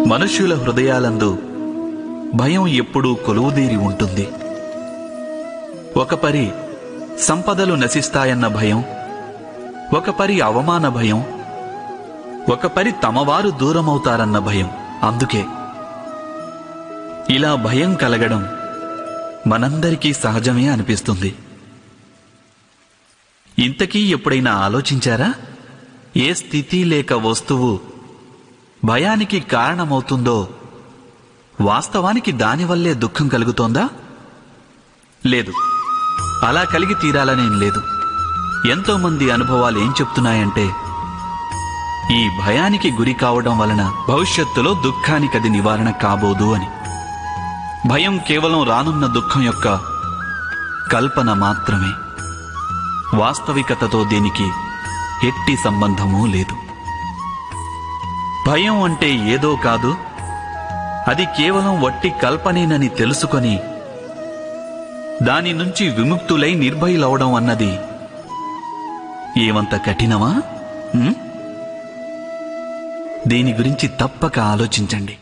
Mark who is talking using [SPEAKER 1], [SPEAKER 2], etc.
[SPEAKER 1] మనుష్యుల హృదయాలందు భయం ఎప్పుడూ కొలువుదీరి ఉంటుంది. ఒక పరి సంపదలు నశిస్తాయన్న భయం, ఒక పరి అవమాన భయం, ఒక పరి తమవారు దూరమవుతారన్న భయం. అందుకే ఇలా భయం కలగడం మనందరికీ సహజమే అనిపిస్తుంది. ఇంతకీ ఎప్పుడైనా ఆలోచించారా? ఏ స్థితి లేక వస్తువు భయానికి కారణమవుతుందో వాస్తవానికి దానివల్లే దుఃఖం కలుగుతోందా? లేదు, అలా కలిగి తీరాలనేం లేదు. ఎంతోమంది అనుభవాలు ఏం చెప్తున్నాయంటే, ఈ భయానికి గురి కావడం వలన భవిష్యత్తులో దుఃఖానికది నివారణ కాబోదు అని. భయం కేవలం రానున్న దుఃఖం యొక్క కల్పన మాత్రమే. వాస్తవికతతో దీనికి ఎట్టి సంబంధమూ లేదు. భయం అంటే ఏదో కాదు, అది కేవలం వట్టి కల్పనేనని తెలుసుకొని దాని నుంచి విముక్తులై నిర్భయులవడం అన్నది ఏమంత కఠినమా? దీని గురించి తప్పక ఆలోచించండి.